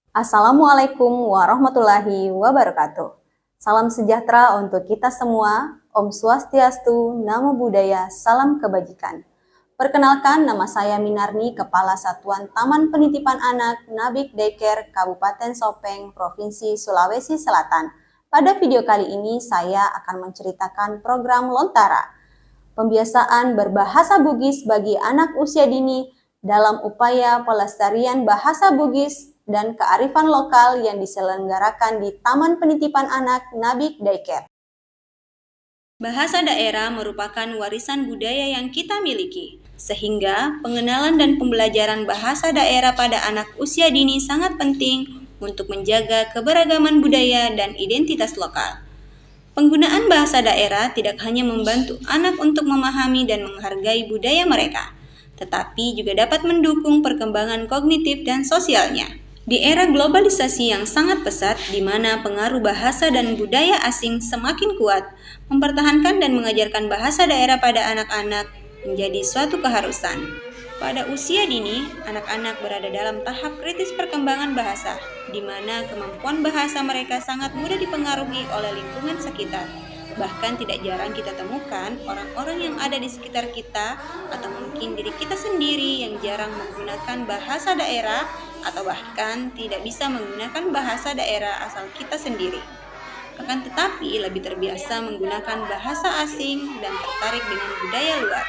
Assalamualaikum warahmatullahi wabarakatuh. Salam sejahtera untuk kita semua. Om Swastiastu, Namo Buddhaya, salam kebajikan. Perkenalkan, nama saya Minarni, Kepala Satuan Taman Penitipan Anak Nabik Daycare Kabupaten Sopeng, Provinsi Sulawesi Selatan. Pada video kali ini saya akan menceritakan program Lontara, pembiasaan berbahasa Bugis bagi anak usia dini dalam upaya pelestarian bahasa Bugis dan kearifan lokal yang diselenggarakan di Taman Penitipan Anak Nabik Daycare. Bahasa daerah merupakan warisan budaya yang kita miliki, sehingga pengenalan dan pembelajaran bahasa daerah pada anak usia dini sangat penting untuk menjaga keberagaman budaya dan identitas lokal. Penggunaan bahasa daerah tidak hanya membantu anak untuk memahami dan menghargai budaya mereka, tetapi juga dapat mendukung perkembangan kognitif dan sosialnya. Di era globalisasi yang sangat pesat, di mana pengaruh bahasa dan budaya asing semakin kuat, mempertahankan dan mengajarkan bahasa daerah pada anak-anak menjadi suatu keharusan. Pada usia dini, anak-anak berada dalam tahap kritis perkembangan bahasa, di mana kemampuan bahasa mereka sangat mudah dipengaruhi oleh lingkungan sekitar. Bahkan tidak jarang kita temukan orang-orang yang ada di sekitar kita, atau mungkin diri kita sendiri yang jarang menggunakan bahasa daerah, atau bahkan tidak bisa menggunakan bahasa daerah asal kita sendiri. Akan tetapi lebih terbiasa menggunakan bahasa asing dan tertarik dengan budaya luar.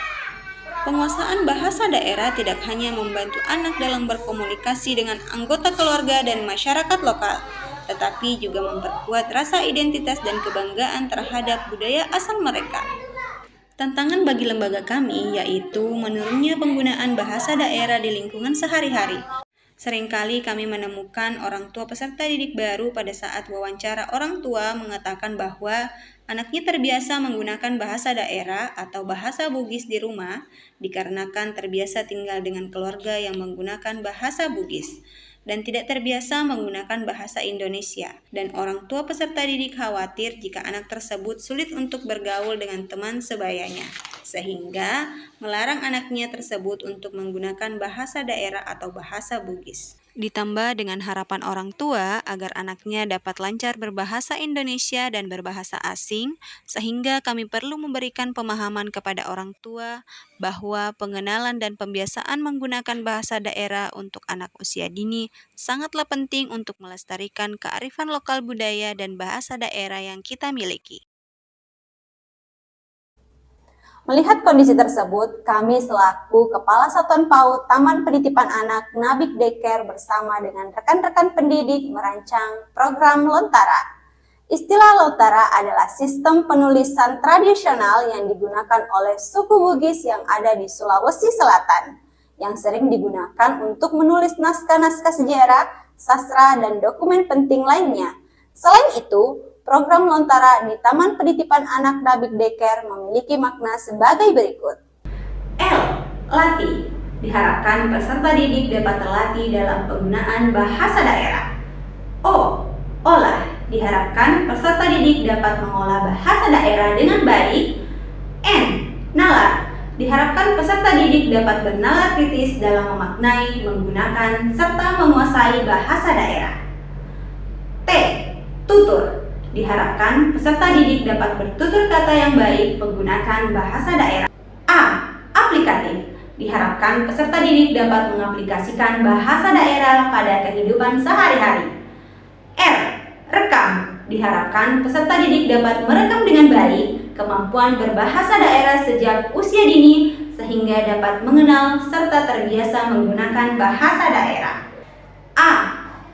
Penguasaan bahasa daerah tidak hanya membantu anak dalam berkomunikasi dengan anggota keluarga dan masyarakat lokal, tetapi juga memperkuat rasa identitas dan kebanggaan terhadap budaya asal mereka. Tantangan bagi lembaga kami yaitu menurunnya penggunaan bahasa daerah di lingkungan sehari-hari. Seringkali kami menemukan orang tua peserta didik baru pada saat wawancara orang tua mengatakan bahwa anaknya terbiasa menggunakan bahasa daerah atau bahasa Bugis di rumah dikarenakan terbiasa tinggal dengan keluarga yang menggunakan bahasa Bugis dan tidak terbiasa menggunakan bahasa Indonesia. Dan orang tua peserta didik khawatir jika anak tersebut sulit untuk bergaul dengan teman sebayanya, sehingga melarang anaknya tersebut untuk menggunakan bahasa daerah atau bahasa Bugis. Ditambah dengan harapan orang tua agar anaknya dapat lancar berbahasa Indonesia dan berbahasa asing, sehingga kami perlu memberikan pemahaman kepada orang tua bahwa pengenalan dan pembiasaan menggunakan bahasa daerah untuk anak usia dini sangatlah penting untuk melestarikan kearifan lokal budaya dan bahasa daerah yang kita miliki. Melihat kondisi tersebut, kami selaku Kepala Satuan PAUD Taman Penitipan Anak Nabik Daycare bersama dengan rekan-rekan pendidik merancang program Lontara. Istilah Lontara adalah sistem penulisan tradisional yang digunakan oleh suku Bugis yang ada di Sulawesi Selatan, yang sering digunakan untuk menulis naskah-naskah sejarah, sastra, dan dokumen penting lainnya. Selain itu, program Lontara di Taman Penitipan Anak Nabik Daycare memiliki makna sebagai berikut. L. Latih. Diharapkan peserta didik dapat terlatih dalam penggunaan bahasa daerah. O. Olah. Diharapkan peserta didik dapat mengolah bahasa daerah dengan baik. N. Nalar. Diharapkan peserta didik dapat bernalar kritis dalam memaknai, menggunakan, serta menguasai bahasa daerah. T. Tutur. Diharapkan peserta didik dapat bertutur kata yang baik menggunakan bahasa daerah. A. Aplikatif. Diharapkan peserta didik dapat mengaplikasikan bahasa daerah pada kehidupan sehari-hari. R. Rekam. Diharapkan peserta didik dapat merekam dengan baik kemampuan berbahasa daerah sejak usia dini sehingga dapat mengenal serta terbiasa menggunakan bahasa daerah. A.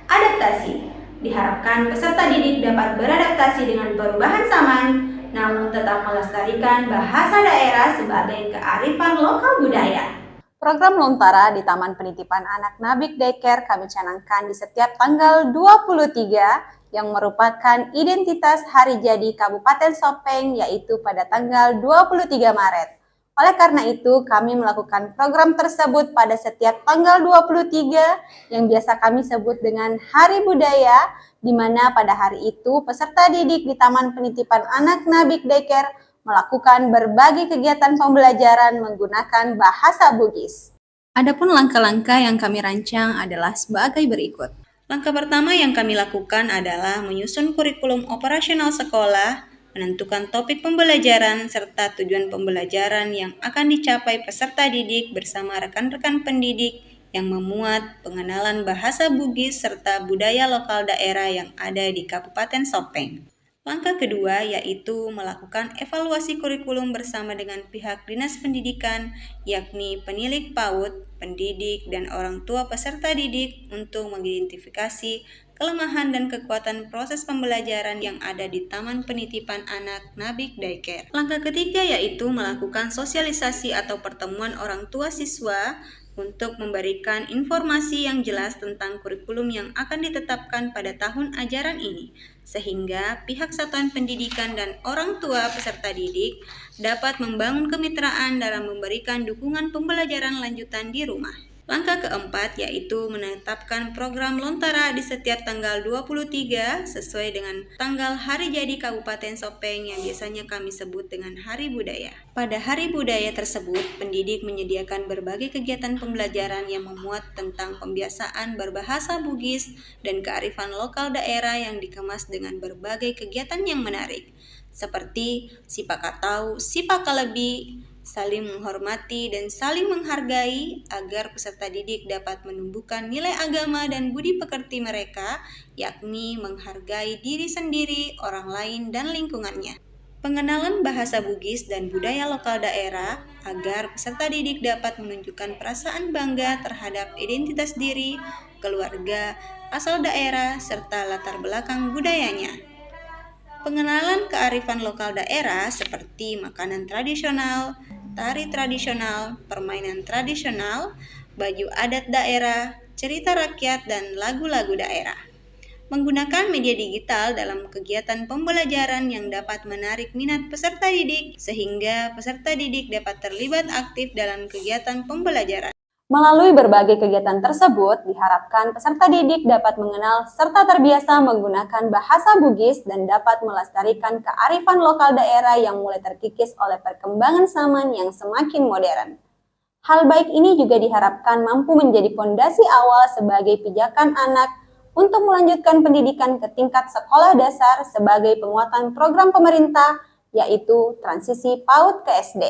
Adaptasi. Diharapkan peserta didik dapat beradaptasi dengan perubahan zaman, namun tetap melestarikan bahasa daerah sebagai kearifan lokal budaya. Program Lontara di Taman Penitipan Anak Nabik Daycare kami canangkan di setiap tanggal 23 yang merupakan identitas hari jadi Kabupaten Sopeng, yaitu pada tanggal 23 Maret. Oleh karena itu, kami melakukan program tersebut pada setiap tanggal 23 yang biasa kami sebut dengan Hari Budaya, di mana pada hari itu peserta didik di Taman Penitipan Anak Nabik Daycare melakukan berbagai kegiatan pembelajaran menggunakan bahasa Bugis. Adapun langkah-langkah yang kami rancang adalah sebagai berikut. Langkah pertama yang kami lakukan adalah menyusun kurikulum operasional sekolah, menentukan topik pembelajaran, serta tujuan pembelajaran yang akan dicapai peserta didik bersama rekan-rekan pendidik yang memuat pengenalan bahasa Bugis serta budaya lokal daerah yang ada di Kabupaten Sopeng. Langkah kedua yaitu melakukan evaluasi kurikulum bersama dengan pihak Dinas Pendidikan, yakni penilik PAUD, pendidik, dan orang tua peserta didik untuk mengidentifikasi kelemahan dan kekuatan proses pembelajaran yang ada di Taman Penitipan Anak Nabik Daycare. Langkah ketiga yaitu melakukan sosialisasi atau pertemuan orang tua siswa untuk memberikan informasi yang jelas tentang kurikulum yang akan ditetapkan pada tahun ajaran ini, sehingga pihak satuan pendidikan dan orang tua peserta didik dapat membangun kemitraan dalam memberikan dukungan pembelajaran lanjutan di rumah. Langkah keempat yaitu menetapkan program Lontara di setiap tanggal 23 sesuai dengan tanggal hari jadi Kabupaten Sopeng yang biasanya kami sebut dengan Hari Budaya. Pada Hari Budaya tersebut, pendidik menyediakan berbagai kegiatan pembelajaran yang memuat tentang pembiasaan berbahasa Bugis dan kearifan lokal daerah yang dikemas dengan berbagai kegiatan yang menarik, seperti sipakatau, sipakalebi, saling menghormati dan saling menghargai agar peserta didik dapat menumbuhkan nilai agama dan budi pekerti mereka, yakni menghargai diri sendiri, orang lain, dan lingkungannya. Pengenalan bahasa Bugis dan budaya lokal daerah agar peserta didik dapat menunjukkan perasaan bangga terhadap identitas diri, keluarga, asal daerah, serta latar belakang budayanya. Pengenalan kearifan lokal daerah seperti makanan tradisional, tari tradisional, permainan tradisional, baju adat daerah, cerita rakyat, dan lagu-lagu daerah. Menggunakan media digital dalam kegiatan pembelajaran yang dapat menarik minat peserta didik sehingga peserta didik dapat terlibat aktif dalam kegiatan pembelajaran. Melalui berbagai kegiatan tersebut, diharapkan peserta didik dapat mengenal serta terbiasa menggunakan bahasa Bugis dan dapat melestarikan kearifan lokal daerah yang mulai terkikis oleh perkembangan zaman yang semakin modern. Hal baik ini juga diharapkan mampu menjadi fondasi awal sebagai pijakan anak untuk melanjutkan pendidikan ke tingkat sekolah dasar sebagai penguatan program pemerintah, yaitu transisi PAUD ke SD.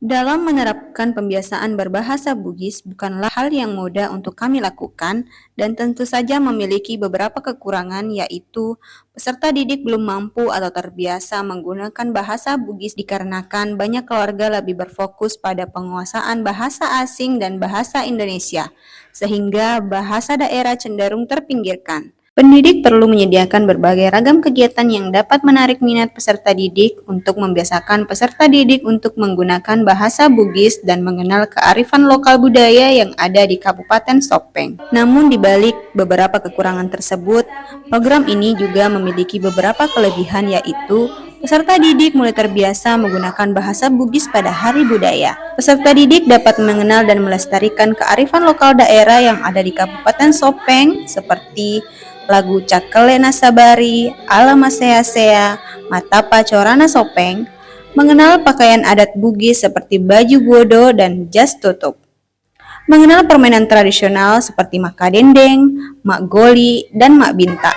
Dalam menerapkan pembiasaan berbahasa Bugis bukanlah hal yang mudah untuk kami lakukan dan tentu saja memiliki beberapa kekurangan, yaitu peserta didik belum mampu atau terbiasa menggunakan bahasa Bugis dikarenakan banyak keluarga lebih berfokus pada penguasaan bahasa asing dan bahasa Indonesia, sehingga bahasa daerah cenderung terpinggirkan. Pendidik perlu menyediakan berbagai ragam kegiatan yang dapat menarik minat peserta didik untuk membiasakan peserta didik untuk menggunakan bahasa Bugis dan mengenal kearifan lokal budaya yang ada di Kabupaten Sopeng. Namun di balik beberapa kekurangan tersebut, program ini juga memiliki beberapa kelebihan, yaitu peserta didik mulai terbiasa menggunakan bahasa Bugis pada Hari Budaya. Peserta didik dapat mengenal dan melestarikan kearifan lokal daerah yang ada di Kabupaten Sopeng seperti lagu Cakelena Sabari, Alama Sea Sea, Matapa Corana Sopeng, mengenal pakaian adat Bugis seperti baju bodo dan jas tutup, mengenal permainan tradisional seperti makadendeng, mak goli, dan mak binta,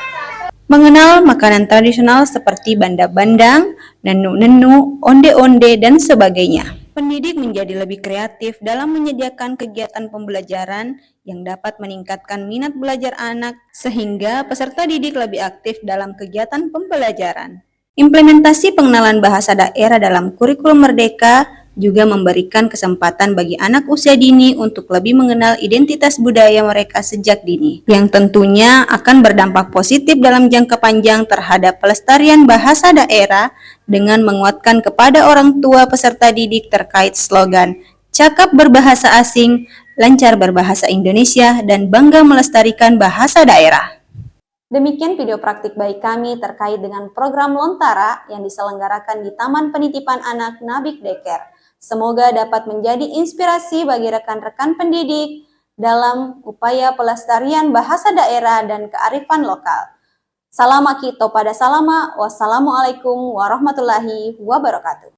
mengenal makanan tradisional seperti bandang-bandang, nenu-nenu, onde-onde, dan sebagainya. Pendidik menjadi lebih kreatif dalam menyediakan kegiatan pembelajaran yang dapat meningkatkan minat belajar anak sehingga peserta didik lebih aktif dalam kegiatan pembelajaran. Implementasi pengenalan bahasa daerah dalam kurikulum Merdeka juga memberikan kesempatan bagi anak usia dini untuk lebih mengenal identitas budaya mereka sejak dini, yang tentunya akan berdampak positif dalam jangka panjang terhadap pelestarian bahasa daerah dengan menguatkan kepada orang tua peserta didik terkait slogan cakap berbahasa asing, lancar berbahasa Indonesia, dan bangga melestarikan bahasa daerah. Demikian video praktik baik kami terkait dengan program Lontara yang diselenggarakan di Taman Penitipan Anak Nabik Daycare. Semoga dapat menjadi inspirasi bagi rekan-rekan pendidik dalam upaya pelestarian bahasa daerah dan kearifan lokal. Salama kita pada salama, wassalamualaikum warahmatullahi wabarakatuh.